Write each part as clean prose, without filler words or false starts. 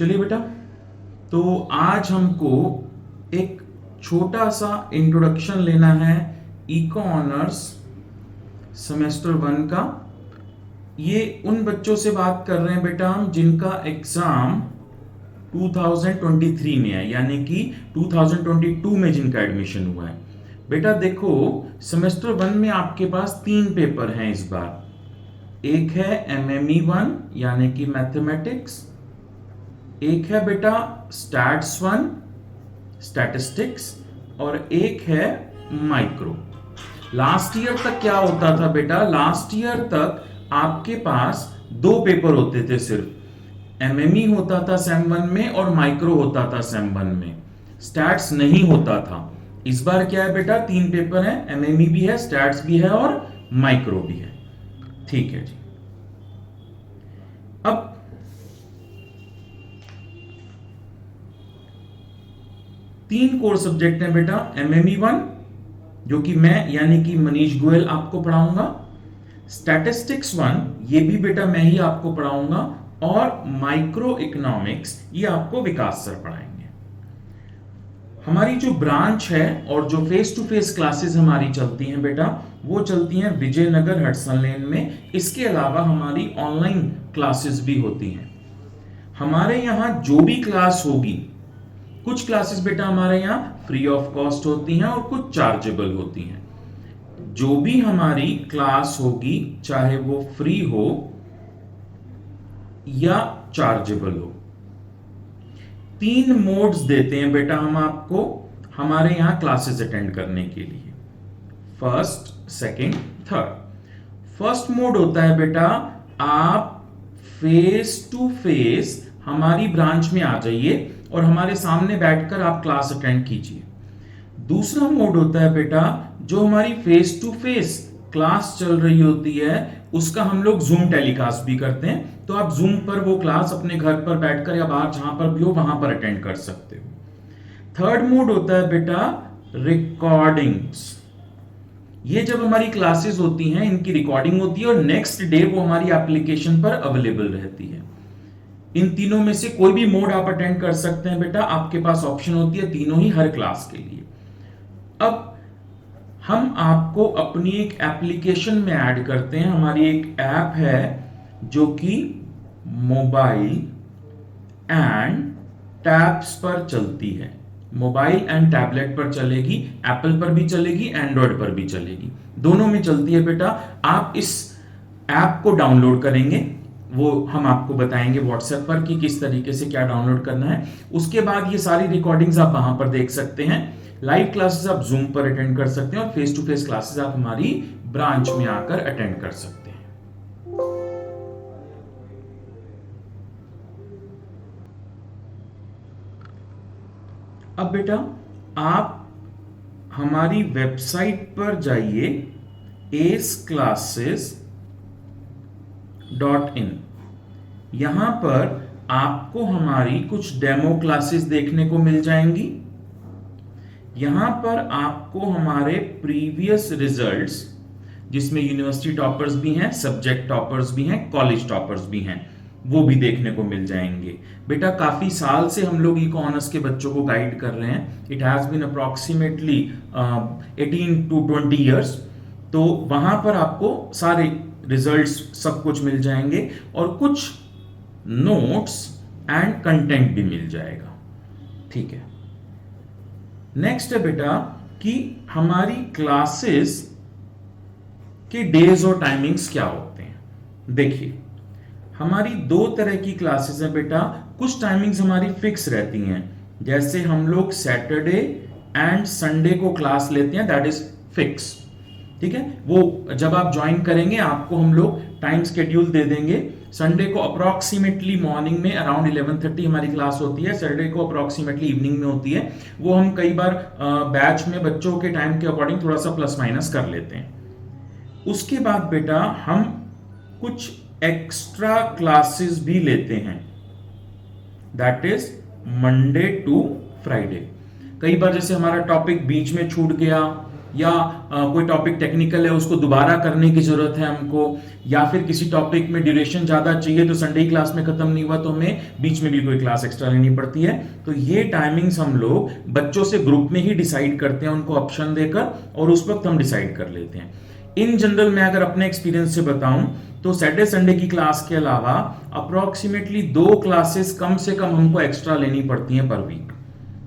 चलिए बेटा, तो आज हमको एक छोटा सा इंट्रोडक्शन लेना है इको ऑनर्स सेमेस्टर 1 का। ये उन बच्चों से बात कर रहे हैं बेटा हम जिनका एग्जाम 2023 में है, यानी कि 2022 में जिनका एडमिशन हुआ है। बेटा देखो, सेमेस्टर 1 में आपके पास 3 पेपर हैं इस बार। एक है एमएमई 1 यानी कि मैथमेटिक्स, एक है बेटा स्टैट्स 1 स्टैटिस्टिक्स, और एक है माइक्रो। लास्ट ईयर तक क्या होता था बेटा, लास्ट ईयर तक आपके पास 2 पेपर होते थे सिर्फ। एमएमई होता था सेम 1 में और माइक्रो होता था सेम 1 में, स्टैट्स नहीं होता था। इस बार क्या है बेटा, 3 पेपर हैं, एमएमई भी है, स्टैट्स भी है और माइक्रो भी है। ठीक है जी। अब 3 कोर सब्जेक्ट हैं बेटा। एमएमई 1 जो कि मैं यानी कि मनीष गोयल आपको पढ़ाऊंगा, स्टैटिस्टिक्स 1 ये भी बेटा मैं ही आपको पढ़ाऊंगा, और माइक्रो इकोनॉमिक्स ये आपको विकास सर पढ़ाएंगे। हमारी जो ब्रांच है और जो फेस टू फेस क्लासेस हमारी चलती हैं बेटा, वो चलती हैं विजयनगर हडसन लेन में। इसके अलावा हमारी ऑनलाइन क्लासेस भी होती हैं। हमारे यहाँ जो भी क्लास होगी, कुछ क्लासेस बेटा हमारे यहाँ फ्री ऑफ कॉस्ट होती हैं और कुछ चार्जेबल होती हैं। जो भी हमारी क्लास होगी, चाहे वो फ्री हो या चार्जेबल हो, 3 मोड्स देते हैं बेटा हम आपको हमारे यहां क्लासेस अटेंड करने के लिए। First, second, third. First mode होता है बेटा, आप फेस टू फेस हमारी ब्रांच में आ जाइए और हमारे सामने बैठकर आप क्लास अटेंड कीजिए। दूसरा मोड होता है बेटा, जो हमारी फेस टू फेस क्लास चल रही होती है उसका हम लोग जूम टेलीकास्ट भी करते हैं, तो आप जूम पर वो क्लास अपने घर पर बैठकर या बाहर जहां पर भी हो वहां पर अटेंड कर सकते हो। थर्ड मोड होता है बेटा रिकॉर्डिंग्स। ये जब हमारी क्लासेस होती हैं, इनकी रिकॉर्डिंग होती है और नेक्स्ट डे वो हमारी एप्लीकेशन पर अवेलेबल रहती है। इन तीनों में से कोई भी मोड आप अटेंड कर सकते हैं बेटा, आपके पास ऑप्शन होती है तीनों ही हर क्लास के लिए। अब हम आपको अपनी एक एप्लीकेशन में ऐड करते हैं। हमारी एक ऐप है जो कि मोबाइल एंड टैब्स पर चलती है। मोबाइल एंड टैबलेट पर चलेगी, एप्पल पर भी चलेगी, एंड्रॉयड पर भी चलेगी, दोनों में चलती है बेटा। आप इस ऐप को डाउनलोड करेंगे, वो हम आपको बताएंगे व्हाट्सएप पर कि किस तरीके से क्या डाउनलोड करना है। उसके बाद ये सारी रिकॉर्डिंग्स आप वहां पर देख सकते हैं। लाइव क्लासेस आप जूम पर अटेंड कर सकते हैं और फेस टू फेस क्लासेस आप हमारी ब्रांच में आकर अटेंड कर सकते हैं। अब बेटा आप हमारी वेबसाइट पर जाइए aceclasses.in। यहां पर आपको हमारी कुछ डेमो क्लासेस देखने को मिल जाएंगी। यहां पर आपको हमारे प्रीवियस रिजल्ट्स, जिसमें यूनिवर्सिटी टॉपर्स भी हैं, सब्जेक्ट टॉपर्स भी हैं, कॉलेज टॉपर्स भी हैं, वो भी देखने को मिल जाएंगे। बेटा काफी साल से हम लोग इको ऑनर्स के बच्चों को गाइड कर रहे हैं। It has been approximately 18 to 20 years. तो वहां पर आपको सारे रिजल्ट्स सब कुछ मिल जाएंगे और कुछ नोट्स एंड कंटेंट भी मिल जाएगा। ठीक है। नेक्स्ट है बेटा कि हमारी क्लासेस के डेज और टाइमिंग्स क्या होते हैं। देखिए हमारी 2 तरह की क्लासेस हैं बेटा। कुछ टाइमिंग्स हमारी फिक्स रहती हैं, जैसे हम लोग सैटरडे एंड संडे को क्लास लेते हैं, दैट इज फिक्स। ठीक है, वो जब आप ज्वाइन करेंगे आपको हम लोग टाइम स्केड्यूल दे देंगे। संडे को अप्रॉक्सीमेटली मॉर्निंग में अराउंड 11:30 हमारी क्लास होती है, सैटरडे को अप्रॉक्सीमेटली इवनिंग में होती है। वो हम कई बार बैच में बच्चों के टाइम के अकॉर्डिंग थोड़ा सा प्लस माइनस कर लेते हैं। उसके बाद बेटा हम कुछ एक्स्ट्रा क्लासेस भी लेते हैं, that is Monday to Friday. कई बार जैसे हमारा टॉपिक बीच में छूट गया या कोई टॉपिक टेक्निकल है उसको दोबारा करने की जरूरत है हमको, या फिर किसी टॉपिक में ड्यूरेशन ज्यादा चाहिए तो संडे क्लास में खत्म नहीं हुआ तो हमें बीच में भी कोई क्लास एक्स्ट्रा लेनी पड़ती है। तो ये टाइमिंग्स हम लोग बच्चों से ग्रुप में ही डिसाइड करते हैं, उनको ऑप्शन देकर, और उस वक्त हम डिसाइड कर लेते हैं। इन जनरल मैं अगर अपने एक्सपीरियंस से बताऊं तो सैटरडे संडे की क्लास के अलावा अप्रोक्सीमेटली 2 क्लासेस कम से कम हमको एक्स्ट्रा लेनी पड़ती हैं पर वीक।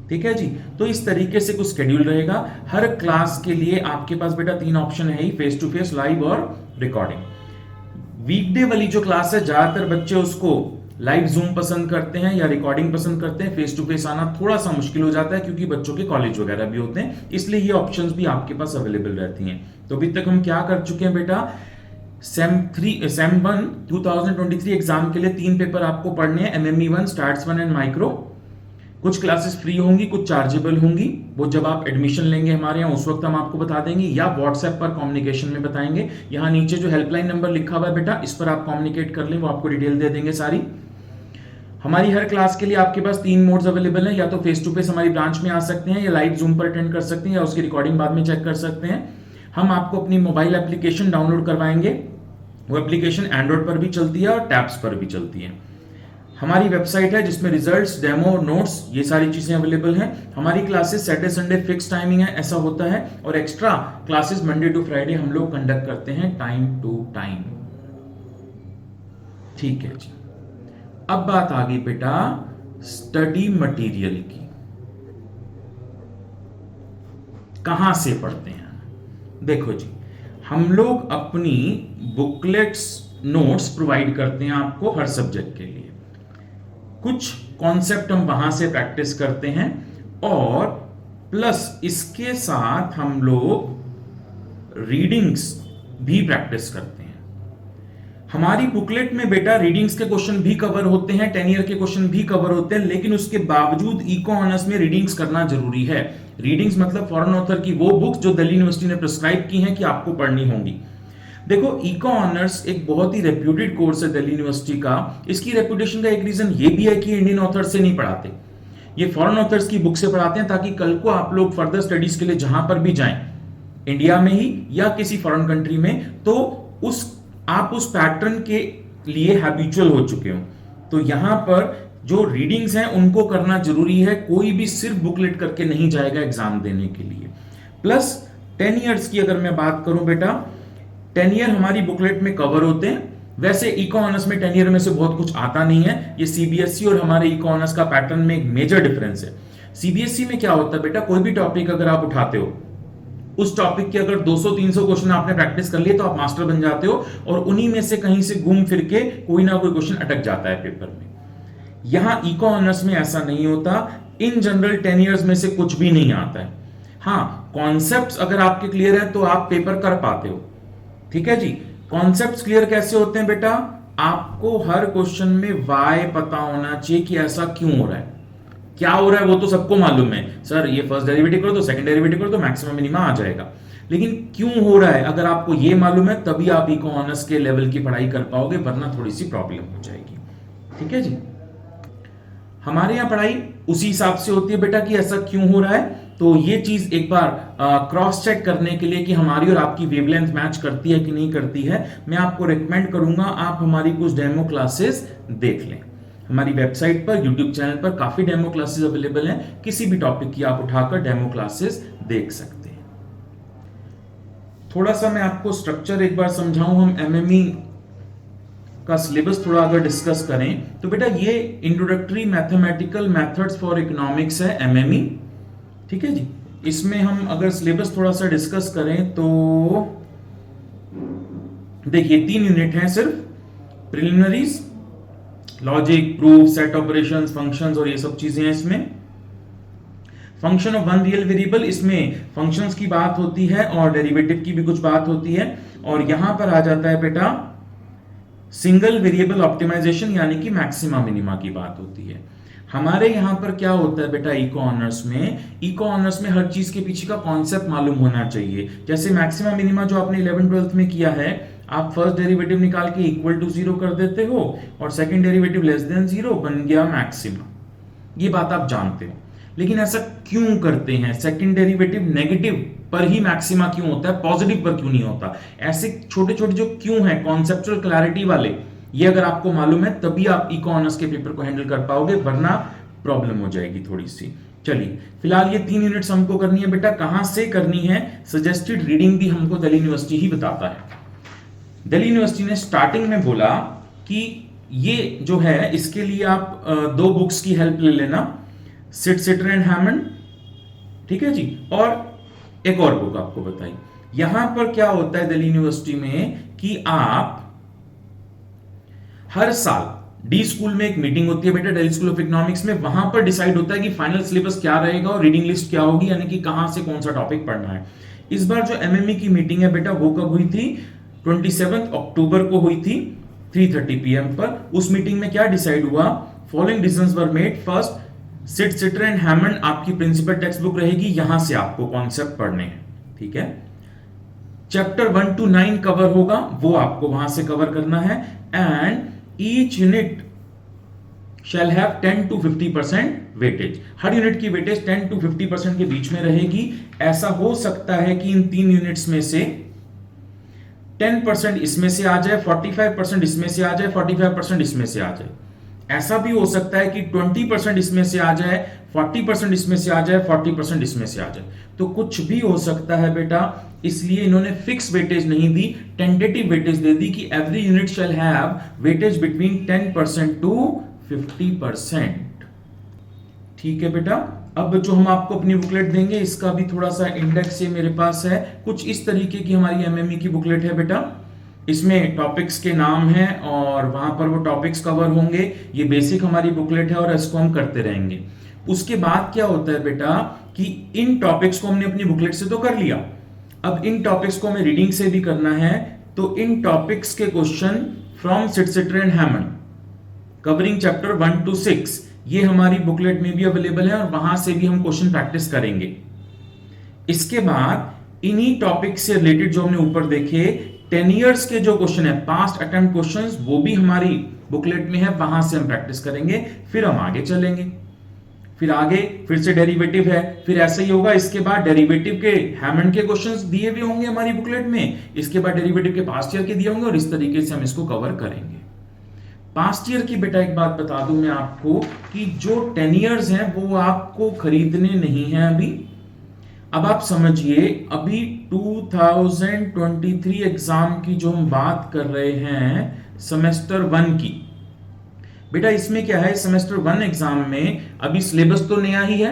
ठीक है जी। तो इस तरीके से कुछ शेड्यूल रहेगा। हर क्लास के लिए आपके पास बेटा 3 ऑप्शन है ही, फेस टू फेस, लाइव और रिकॉर्डिंग। वीकडे वाली जो क्लास है ज्यादातर बच्चे उसको लाइव जूम पसंद करते हैं या रिकॉर्डिंग पसंद करते हैं। फेस टू फेस आना थोड़ा सा मुश्किल हो जाता है क्योंकि बच्चों के कॉलेज वगैरह भी होते हैं, इसलिए ये ऑप्शंस भी आपके पास अवेलेबल रहती हैं। तो अभी तक हम क्या कर चुके हैं बेटा, सेम 1 2023 एग्जाम के लिए 3 पेपर आपको पढ़ने हैं, एमएमई 1, स्टार्ट्स 1 एंड माइक्रो। कुछ क्लासेस फ्री होंगी, कुछ चार्जेबल होंगी, वो जब आप एडमिशन लेंगे हमारे यहाँ उस वक्त हम आपको बता देंगे, या व्हाट्सएप पर कम्युनिकेशन में बताएंगे। यहाँ नीचे जो हेल्पलाइन नंबर लिखा हुआ है बेटा, इस पर आप कम्युनिकेट कर लें, वो आपको डिटेल दे देंगे सारी। हमारी हर क्लास के लिए आपके पास 3 मोड्स अवेलेबल हैं, या तो फेस टू फेस हमारी ब्रांच में आ सकते हैं, या लाइव जूम पर अटेंड कर सकते हैं, या उसकी रिकॉर्डिंग बाद में चेक कर सकते हैं। हम आपको अपनी मोबाइल एप्लीकेशन डाउनलोड करवाएंगे, वो एप्लीकेशन एंड्रॉइड पर भी चलती है और टैब्स पर भी चलती है। हमारी वेबसाइट है जिसमें रिजल्ट्स, डेमो, नोट्स, ये सारी चीजें अवेलेबल हैं। हमारी classes Saturday Sunday fix timing है, ऐसा होता है, और extra classes Monday to Friday हम लोग कंडक्ट करते हैं टाइम टू टाइम। ठीक है जी। अब बात आ गई बेटा स्टडी मटेरियल की, कहां से पढ़ते हैं। देखो जी, हम लोग अपनी बुकलेट्स, नोट्स प्रोवाइड करते हैं आपको हर सब्जेक्ट के लिए। कुछ कॉन्सेप्ट हम वहां से प्रैक्टिस करते हैं, और प्लस इसके साथ हम लोग रीडिंग्स भी प्रैक्टिस करते हैं। हमारी बुकलेट में बेटा रीडिंग्स के क्वेश्चन भी कवर होते हैं, 10 ईयर के क्वेश्चन भी कवर होते हैं, लेकिन उसके बावजूद इको ऑनर्स में रीडिंग्स करना जरूरी है। रीडिंग्स मतलब फॉरेन ऑथर की वो बुक्स जो दिल्ली यूनिवर्सिटी ने प्रिस्क्राइब की हैं कि आपको पढ़नी होंगी। देखो, इको ऑनर्स एक बहुत ही रेप्यूटेड कोर्स है दिल्ली यूनिवर्सिटी का। इसकी रेप्यूटेशन का एक रीजन ये भी है कि इंडियन ऑथर से नहीं पढ़ाते, ये फॉरेन ऑथर्स की बुक से पढ़ाते हैं, ताकि कल को आप लोग फर्दर स्टडीज के लिए जहां पर भी जाएं, इंडिया में ही या किसी फॉरेन कंट्री में, तो आप उस पैटर्न के लिए हैबिचुअल हो चुके हो। तो यहां पर जो रीडिंग्स हैं उनको करना जरूरी है, कोई भी सिर्फ बुकलेट करके नहीं जाएगा एग्जाम देने के लिए। प्लस 10 ईयर्स की अगर मैं बात करूं बेटा, 10 ईयर हमारी बुकलेट में कवर होते हैं। वैसे इको ऑनर्स में 10 ईयर में से बहुत कुछ आता नहीं है, ये सीबीएसई और हमारे इको ऑनर्स का पैटर्न में एक मेजर डिफरेंस है। सीबीएसई में क्या होता है बेटा, कोई भी टॉपिक अगर आप उठाते हो, उस टॉपिक के अगर 200-300 क्वेश्चन आपने प्रैक्टिस कर लिए तो आप मास्टर बन जाते हो, और उन्हीं में से कहीं से घूम फिर के कोई ना कोई क्वेश्चन अटक जाता है पेपर में। यहां इको ऑनर्स में ऐसा नहीं होता। इन जनरल 10 इयर्स में से कुछ भी नहीं आता है। हाँ, कॉन्सेप्ट्स अगर आपके क्लियर है तो आप पेपर कर पाते हो। ठीक है जी। कॉन्सेप्ट्स क्लियर कैसे होते हैं बेटा, आपको हर क्वेश्चन में वाई पता होना चाहिए कि ऐसा क्यों हो रहा है। क्या हो रहा है वो तो सबको मालूम है, सर ये फर्स्ट डेरिवेटिव करो तो सेकंड डेरिवेटिव करो तो मैक्सिमम मिनिमम आ जाएगा, लेकिन क्यों हो रहा है अगर आपको ये मालूम है तभी आप इको ऑनर्स के लेवल की पढ़ाई कर पाओगे, वरना थोड़ी सी प्रॉब्लम हो जाएगी। ठीक है जी। हमारे यहाँ पढ़ाई उसी हिसाब से होती है बेटा कि ऐसा क्यों हो रहा है। तो ये चीज एक बार क्रॉस चेक करने के लिए कि हमारी और आपकी वेवलेंथ मैच करती है कि नहीं करती है, मैं आपको रिकमेंड करूंगा आप हमारी कुछ डेमो क्लासेस देख लें। हमारी वेबसाइट पर, यूट्यूब चैनल पर काफी डेमो क्लासेस अवेलेबल हैं, किसी भी टॉपिक की आप उठाकर डेमो क्लासेस देख सकते हैं। थोड़ा सा मैं आपको स्ट्रक्चर एक बार समझाऊं, हम एमएमई का सिलेबस थोड़ा अगर डिस्कस करें तो बेटा ये introductory mathematical methods for economics है एमएमई। ठीक है जी। इसमें हम अगर सिलेबस थोड़ा सा डिस्कस करें तो देखिए 3 यूनिट हैं सिर्फ, preliminaries, logic, proof, set operations, functions और ये सब चीजें हैं इसमें। Function of one real variable, इसमें फंक्शंस की बात होती है और डेरिवेटिव की भी कुछ बात होती है। और यहां पर आ जाता है बेटा सिंगल वेरिएबल ऑप्टिमाइजेशन, यानी कि मैक्सिमा मिनिमा की बात होती है। हमारे यहां पर क्या होता है बेटा इको ऑनर्स में हर चीज के पीछे का कॉन्सेप्ट मालूम होना चाहिए। जैसे मैक्सिमा मिनिमा जो आपने 11th-12th में किया है, आप फर्स्ट डेरिवेटिव निकाल के इक्वल टू 0 कर देते हो और सेकंड डेरिवेटिव लेस देन 0, बन गया मैक्सिमा। ये बात आप जानते हो, लेकिन ऐसा क्यों करते हैं? सेकंड डेरिवेटिव नेगेटिव पर ही मैक्सिमा क्यों होता है, पॉजिटिव पर क्यों नहीं होता। ऐसे छोटे छोटे जो क्यों है कॉन्सेप्चुअल क्लैरिटी वाले, ये अगर आपको मालूम है तभी आप इको ऑनर्स के पेपर को हैंडल कर पाओगे, वरना प्रॉब्लम हो जाएगी थोड़ी सी। चलिए फिलहाल ये 3 यूनिट्स हमको करनी है बेटा। कहां से करनी है, सजेस्टेड रीडिंग भी हमको दिल्ली यूनिवर्सिटी ही बताता है। दिल्ली यूनिवर्सिटी ने स्टार्टिंग में बोला कि ये जो है इसके लिए आप 2 बुक्स की हेल्प ले लेना, सिटर एंड हैमंड, ठीक है जी, और एक और बुक आपको बताई। यहां पर क्या होता है दिल्ली यूनिवर्सिटी में कि आप हर साल डी स्कूल में एक मीटिंग होती है बेटा, दिल्ली स्कूल ऑफ इकोनॉमिक्स में, वहां पर डिसाइड होता है कि फाइनल सिलेबस क्या रहेगा और रीडिंग लिस्ट क्या होगी, यानी कि कहां से कौन सा टॉपिक पढ़ना है। इस बार जो एमएमई की मीटिंग है बेटा वो कब हुई थी, 27 अक्टूबर को हुई थी 3:30 PM पर। उस मीटिंग में क्या डिसाइड हुआ, following decisions were made. First, Sitter and Hammond आपकी प्रिंसिपल टेक्स्ट बुक रहेगी, यहां से आपको कॉन्सेप्ट पढ़ने हैं, ठीक है। चैप्टर 1 to 9 कवर होगा, वो आपको वहां से कवर करना है। And each unit shall have 10 to 50% weightage. Her unit की वेटेज 10 to 50% के बीच में रहेगी। ऐसा हो सकता है कि इन 3 यूनिट्स में से 10% इसमें से आ जाए, 45% इसमें से आ जाए, 45% इसमें से आ जाए। ऐसा भी हो सकता है कि 20% इसमें से आ जाए, 40% इसमें से आ जाए, 40% इसमें से आ जाए। तो कुछ भी हो सकता है बेटा, इसलिए इन्होंने फिक्स वेटेज नहीं दी, टेंटेटिव वेटेज दे दी कि every unit shall have weightage between 10% to 50%। ठीक है बेटा। अब जो हम आपको अपनी बुकलेट देंगे इसका भी थोड़ा सा इंडेक्स ये मेरे पास है, कुछ इस तरीके की हमारी एमएमई की बुकलेट है बेटा। इसमें टॉपिक्स के नाम हैं और वहां पर वो टॉपिक्स कवर होंगे। ये बेसिक हमारी बुकलेट है और इसको हम करते रहेंगे। उसके बाद क्या होता है बेटा कि इन टॉपिक्स को हमने अपनी बुकलेट से तो कर लिया, अब इन टॉपिक्स को हमें रीडिंग से भी करना है। तो इन टॉपिक्स के question from Sitter and Hammond covering chapter 1 to 6 ये हमारी बुकलेट में भी अवेलेबल है और वहां से भी हम क्वेश्चन प्रैक्टिस करेंगे। इसके बाद इन्हीं टॉपिक से रिलेटेड जो हमने ऊपर देखे 10 इयर्स के जो क्वेश्चन है, पास्ट अटेम्प्ट क्वेश्चंस, वो भी हमारी बुकलेट में है, वहां से हम प्रैक्टिस करेंगे। फिर हम आगे चलेंगे, फिर आगे फिर से डेरिवेटिव है, फिर ऐसा ही होगा। इसके बाद डेरिवेटिव के हैमंड के क्वेश्चंस दिए हुए होंगे हमारी बुकलेट में, इसके बाद डेरिवेटिव के पास्ट ईयर के दिए होंगे और इस तरीके से हम इसको कवर करेंगे। पास्ट ईयर की बेटा एक बात बता दूं मैं आपको कि जो 10 इयर्स हैं वो आपको खरीदने नहीं है अभी। अब आप समझिए, अभी 2023 एग्जाम की जो हम बात कर रहे हैं सेमेस्टर 1 की, बेटा इसमें क्या है, सेमेस्टर 1 एग्जाम में अभी सिलेबस तो नया ही है।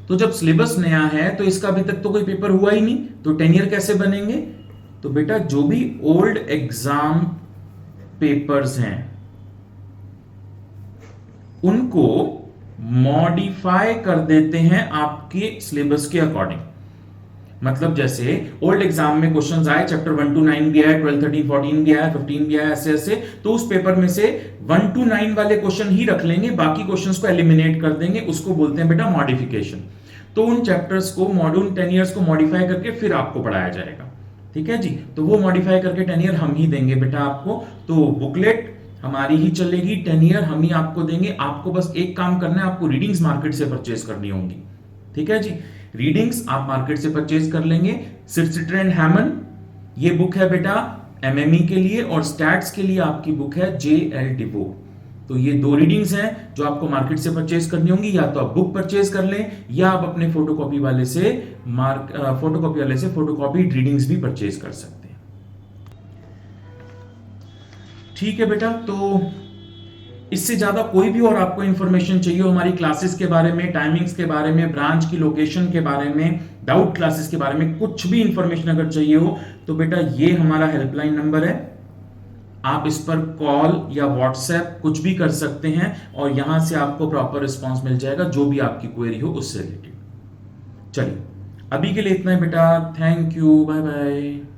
तो जब सिलेबस नया है तो इसका अभी तक तो कोई पेपर हुआ ही नहीं, तो 10 ईयर कैसे बनेंगे। तो बेटा जो भी ओल्ड एग्जाम पेपर्स हैं उनको मॉडिफाई कर देते हैं आपके सिलेबस के अकॉर्डिंग। मतलब जैसे ओल्ड एग्जाम में क्वेश्चंस आए, चैप्टर 1 to 9 भी आया, 12, 13, 14 भी आया, 15 भी आया, ऐसे ऐसे, तो उस पेपर में से 1 to 9 वाले क्वेश्चन ही रख लेंगे, बाकी क्वेश्चंस को एलिमिनेट कर देंगे। उसको बोलते हैं बेटा मॉडिफिकेशन। तो उन चैप्टर्स को मॉड्यूल 10 इयर्स को मॉडिफाई करके फिर आपको पढ़ाया जाएगा, ठीक है जी। तो वो मॉडिफाई करके 10 ईयर हम ही देंगे बेटा आपको। तो बुकलेट हमारी ही चलेगी, 10 ईयर हम ही आपको देंगे। आपको बस एक काम करना है, आपको रीडिंग्स मार्केट से परचेज करनी होंगी, ठीक है जी। रीडिंग्स आप मार्केट से परचेज कर लेंगे। सिटर एंड हैमंड ये बुक है बेटा एमएमई के लिए, और स्टैट्स के लिए आपकी बुक है जेएल डिवोर। तो ये 2 रीडिंग्स हैं जो आपको मार्केट से परचेज करनी होंगी। या तो आप बुक परचेज कर लें या आप अपने फोटोकॉपी वाले से फोटोकॉपी रीडिंग्स भी परचेज कर सकते हैं। ठीक है बेटा। तो इससे ज्यादा कोई भी और आपको इंफॉर्मेशन चाहिए हो हमारी क्लासेस के बारे में, टाइमिंग्स के बारे में, ब्रांच की लोकेशन के बारे में, डाउट क्लासेस के बारे में, कुछ भी इंफॉर्मेशन अगर चाहिए हो तो बेटा ये हमारा हेल्पलाइन नंबर है। आप इस पर कॉल या व्हाट्सएप कुछ भी कर सकते हैं और यहां से आपको प्रॉपर रिस्पांस मिल जाएगा जो भी आपकी क्वेरी हो उससे रिलेटेड। चलिए अभी के लिए इतना ही बेटा। Thank you, bye bye.